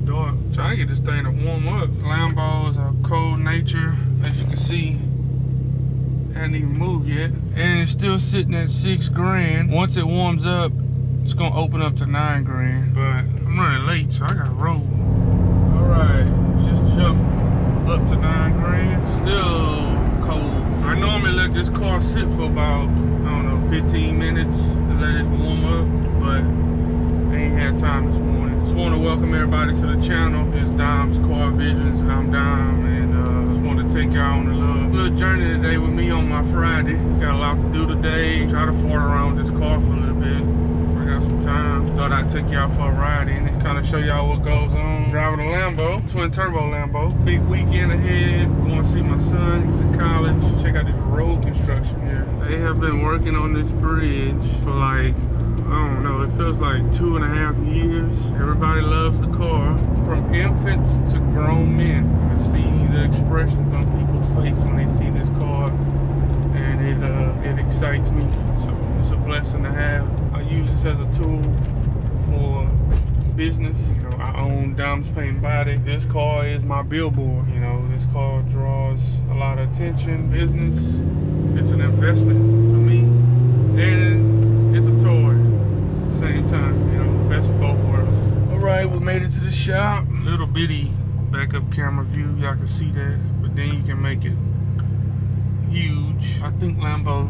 dark. Trying to get this thing to warm up. Lambos are cold nature, as you can see. Hadn't even moved yet. And it's still sitting at 6 grand. Once it warms up, it's gonna open up to 9 grand. But I'm running late, so I gotta roll. All right, just jumped up to 9 grand. Still cold. I normally let this car sit for about, I don't know, 15 minutes to let it warm up, but I ain't had time this morning. Just want to welcome everybody to the channel. It's Dom's Car Visions. I'm Dom, and just want to take y'all on a little journey today with me on my Friday. Got a lot to do today. Try to fart around with this car for a little bit. I got some time. Thought I'd take y'all for a ride in it. Kind of show y'all what goes on. Driving a Lambo, twin turbo Lambo. Big weekend ahead. Want to see my son. He's in college. Check out this road construction here. They have been working on this bridge for like, I don't know, it feels like 2.5 years. Everybody loves the car. From infants to grown men. I see the expressions on people's face when they see this car, and it excites me. So it's a blessing to have. I use this as a tool for business. You know, I own Dom's Paint Body. This car is my billboard. You know, this car draws a lot of attention, business. It's an investment for me, and it's a toy at the same time. You know, best of both worlds. All right, we made it to the shop. Little bitty backup camera view, y'all can see that, but then you can make it huge. I think Lambo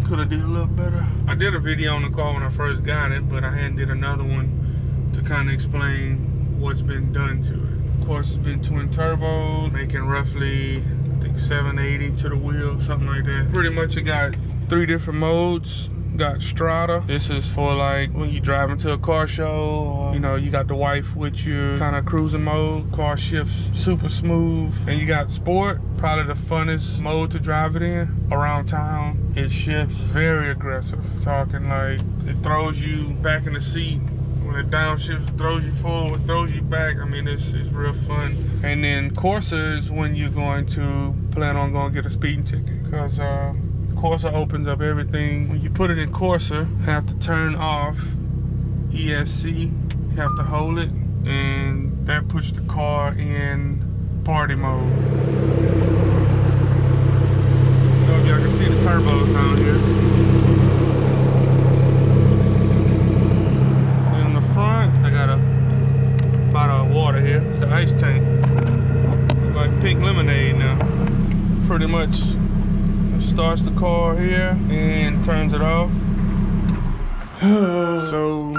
could have did a little better. I did a video on the car when I first got it, but I hadn't did another one to kind of explain what's been done to it. Of course, it's been twin turbo, making roughly, I think 780 to the wheel, something like that. Pretty much it got 3 different modes. Got Strata. This is for like when you drive into a car show, or you know, you got the wife with you, kind of cruising mode. Car shifts super smooth. And you got Sport, probably the funnest mode to drive it in around town. It shifts very aggressive. Talking like it throws you back in the seat. When it downshifts, it throws you forward, throws you back. I mean, it's real fun. And then Corsa is when you're going to plan on going to get a speeding ticket, because Corsa opens up everything. When you put it in Corsa, you have to turn off ESC. You have to hold it, and that puts the car in party mode. So if y'all can see the turbos down here. And in the front, I got a bottle of water here. It's the ice tank. It's like pink lemonade now. Pretty much starts the car here and turns it off. So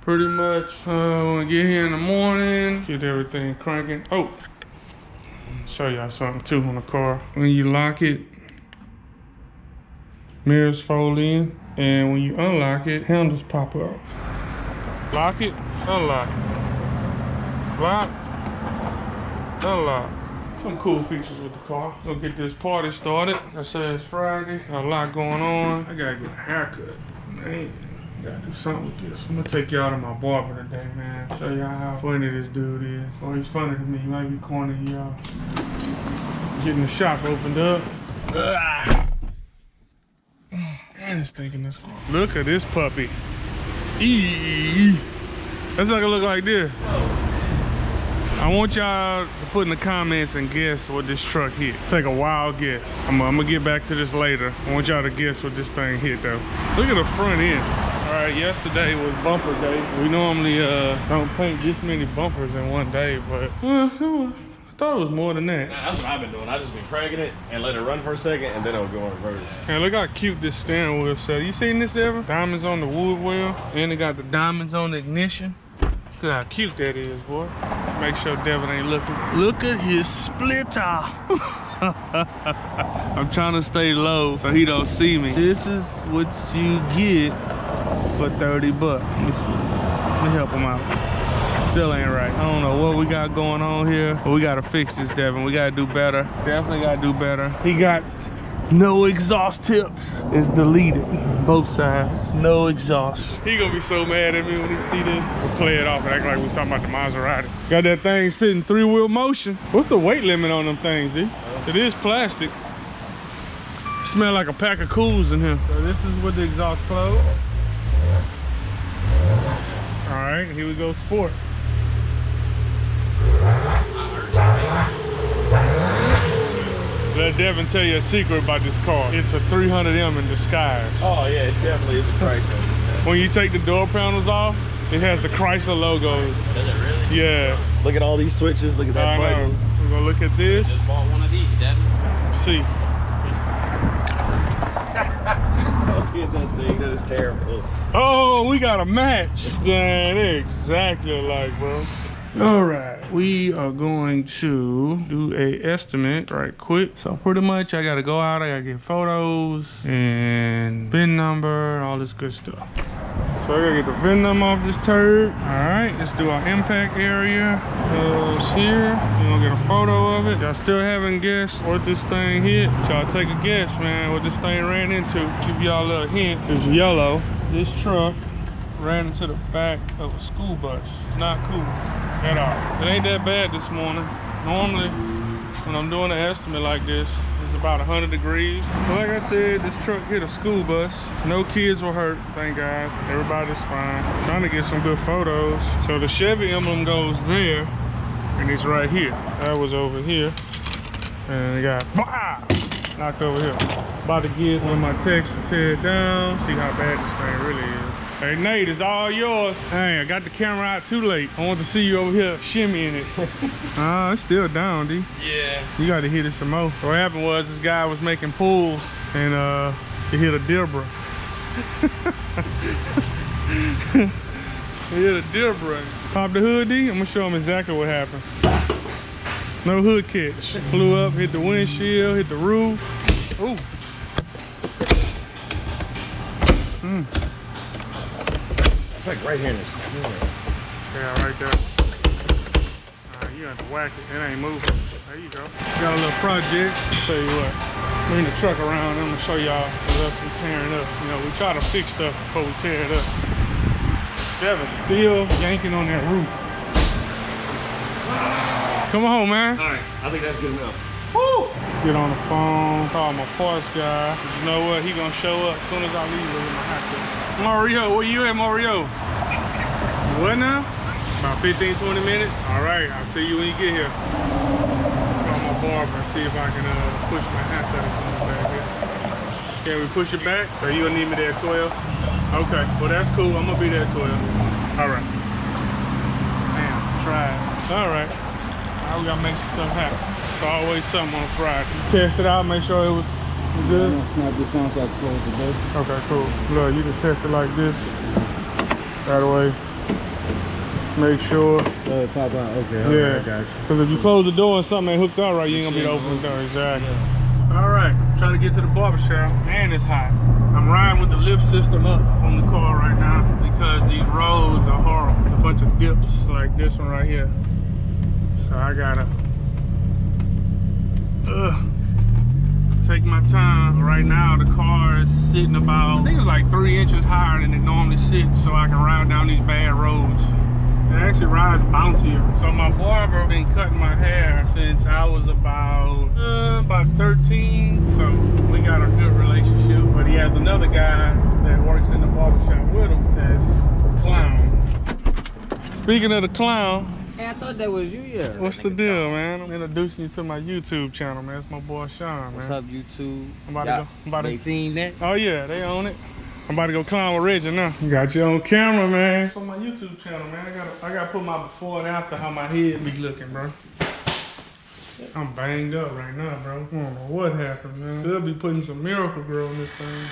pretty much when I get here in the morning, get everything cranking. Oh, show y'all something too on the car. When you lock it, mirrors fold in, and when you unlock it, handles pop up. Lock it, unlock. Lock, unlock. Some cool features with the car. Gonna get this party started. I said it's Friday. A lot going on. I gotta get a haircut. Man, gotta do something with this. I'm gonna take y'all to my barber today, man. Show y'all how funny this dude is. Well, he's funny to me. He might be corny to y'all. Getting the shop opened up. Man, it's stinking this car. Look at this puppy. Eee. That's not gonna look like this. I want y'all to put in the comments and guess what this truck hit. Take a wild guess. I'm gonna get back to this later. I want y'all to guess what this thing hit though. Look at the front end. All right, yesterday was bumper day. We normally don't paint this many bumpers in one day, but I thought it was more than that. Nah, that's what I've been doing. I just been cranking it and let it run for a second, and then it'll go in reverse. And look how cute this steering wheel set. You seen this ever? Diamonds on the wood well, and it got the diamonds on the ignition. Look how cute that is, boy. Make sure Devin ain't looking. Look at his splitter. I'm trying to stay low so he don't see me. This is what you get for 30 bucks. Let me see. Let me help him out. Still ain't right. I don't know what we got going on here, but we gotta fix this, Devin. We gotta do better. Definitely gotta do better. He got no exhaust tips. It's deleted. Both sides. No exhaust. He gonna be so mad at me when he see this. We'll play it off and act like we're talking about the Maserati. Got that thing sitting 3-wheel motion. What's the weight limit on them things, D? It is plastic. It smell like a pack of cools in here. So this is with the exhaust closed. All right, here we go, Sport. let Devin tell you a secret about this car. It's a 300M in disguise. Oh yeah, it definitely is a Chrysler. When you take the door panels off, it has the Chrysler logos. Does it really? Yeah. Look at all these switches. Look at that button. We're gonna look at this. Just bought one of these, Devin. See. Look at that thing. That is terrible. Oh, we got a match. Dang, they exactly alike, bro. All right, we are going to do a estimate right quick. So pretty much I gotta go out, I gotta get photos and VIN number, all this good stuff. So I gotta get the VIN number off this turd. All right, let's do our impact area. Goes here, we're gonna get a photo of it. Y'all still haven't guessed what this thing hit. Y'all take a guess, man, what this thing ran into. Give y'all a little hint, it's yellow. This truck ran into the back of a school bus. It's not cool at all. It ain't that bad this morning. Normally, when I'm doing an estimate like this, it's about 100 degrees. So like I said, this truck hit a school bus. No kids were hurt, thank God. Everybody's fine. Trying to get some good photos. So the Chevy emblem goes there, and it's right here. That was over here. And it got knocked over here. About to get one of my techs to tear it down, see how bad this thing really is. Hey Nate, it's all yours. Hey, I got the camera out too late. I want to see you over here shimmying it. It's still down, D. Yeah. You got to hit it some more. So what happened was this guy was making pulls and he hit a Dibra. He hit a Dibra. Pop the hood, D. I'm gonna show him exactly what happened. No hood catch. Flew up, hit the windshield, hit the roof. Ooh. It's like right here in this corner. Yeah, right there. You have to whack it. It ain't moving. There you go. Got a little project. Show you what. Bring the truck around. I'm gonna show y'all what else we tearing up. You know, we try to fix stuff before we tear it up. Devin's still yanking on that roof. Come on, man. All right, I think that's good enough. Woo! Get on the phone, call my parts guy. You know what? He gonna show up as soon as I leave with my hat there. Mario, where you at, Mario? What now? About 15, 20 minutes? All right, I'll see you when you get here. Call my barber and see if I can push my hat that back here. Can we push it back? So you gonna need me there at 12? Okay, well that's cool. I'm gonna be there at 12. All right. Damn, try it. All right. Now we gotta make some stuff happen. It's always something on Friday. Test it out, make sure it was good. It's not this sounds like close the door. Okay, cool. Look, you can test it like this. That way. Make sure. Pop out. Okay, Yeah. I got you. Because if you close the door and something ain't hooked up right, you ain't gonna be able to open the door. Exactly. Yeah. All right, trying to get to the barbershop. Man, it's hot. I'm riding with the lift system up on the car right now because these roads are horrible. There's a bunch of dips like this one right here. So I gotta take my time. Right now the car is sitting about, I think it's like 3 inches higher than it normally sits, so I can ride down these bad roads. It actually rides bouncier. So my barber been cutting my hair since I was about 13, so we got a good relationship. But he has another guy that works in the barbershop with him that's a clown. Speaking of the clown, Hey, I thought that was you, yeah. what's the deal, man? I'm introducing you to my YouTube channel, man. It's my boy Sean, man. What's up, YouTube? I'm about to go. I'm about They to, seen that? oh yeah, they own it. I'm about to go clown with Reggie now. You got your own camera, man. It's on my YouTube channel, man. I gotta put my before and after how my head be looking, bro. I'm banged up right now, bro. I don't know what happened, man. Could be putting some Miracle Grow in this thing.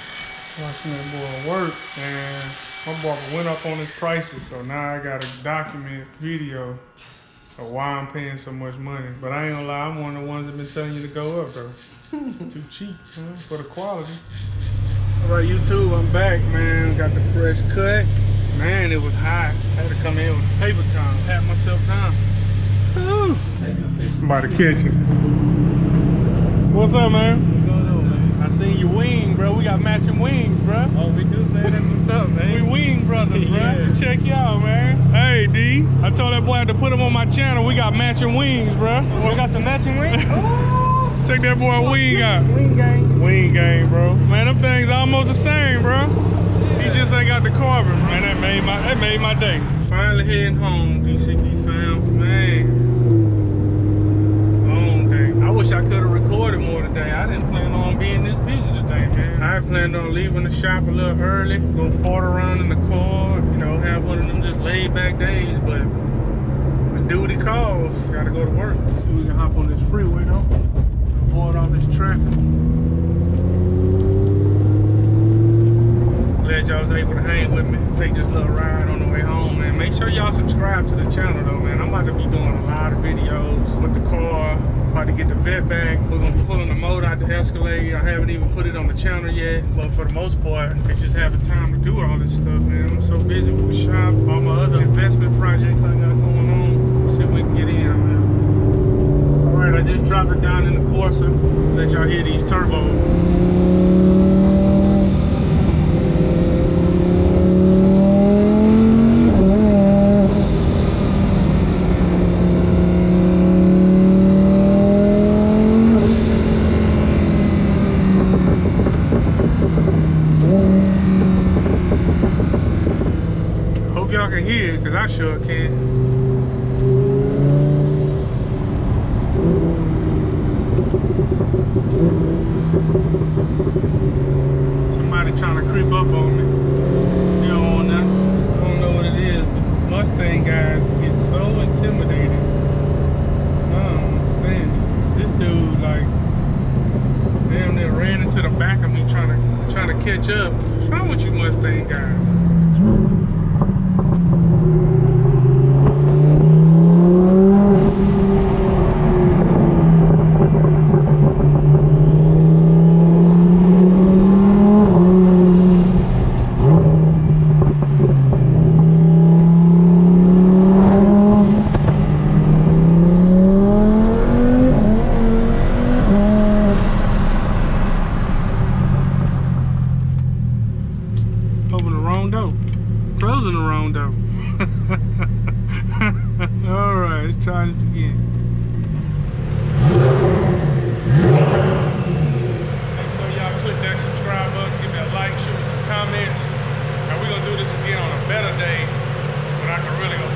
Watching that boy work, and my barber went up on his prices, so now I gotta document video of why I'm paying so much money. But I ain't gonna lie, I'm one of the ones that been telling you to go up, though. Too cheap, man, for the quality. All right, YouTube, I'm back, man. Got the fresh cut. Man, it was hot. I had to come in with a paper towel, pat myself down. Woo. I'm about to catch it. What's up, man? What's going on, man? I seen your wing, bro. We got matching wings, bro. Oh, we do, man. That's what's up, man. We wing brothers, bro. Yeah. Check you out, man. Hey, D. I told that boy I had to put him on my channel. We got matching wings, bro. We got some matching wings? Check that boy wing out. Wing gang. Wing game, bro. Man, them things almost the same, bro. He just ain't got the carbon, bro. Man, that made my day. Finally heading home, DCP fam. Man. Long day. I wish I could have recorded more today. planned on leaving the shop a little early, go fart around in the car, you know, have one of them just laid back days, but the duty calls, gotta go to work. See if we can hop on this freeway though, avoid all this traffic. Glad y'all was able to hang with me, take this little ride on the way home, man. Make sure y'all subscribe to the channel though, man. I'm about to be doing a lot of videos with the car. About to get the vet back. We're gonna be pulling the motor out the Escalade. I haven't even put it on the channel yet, but for the most part, I just haven't time to do all this stuff, man. I'm so busy with the shop, all my other investment projects I got going on. See if we can get in on that. All right, I just dropped it down in the Corsa. Let y'all hear these turbos. Y'all can hear it, because I sure can. Somebody trying to creep up on me. You don't want nothing. I don't know what it is, but Mustang guys get so intimidated. I don't understand it. This dude, like, damn near ran into the back of me trying to catch up. What's wrong with you Mustang guys? Open the wrong door. Closing the wrong door. Alright, let's try this again. Make sure y'all click that subscribe button, give me a like, shoot me some comments. And we're gonna do this again on a better day when I can really go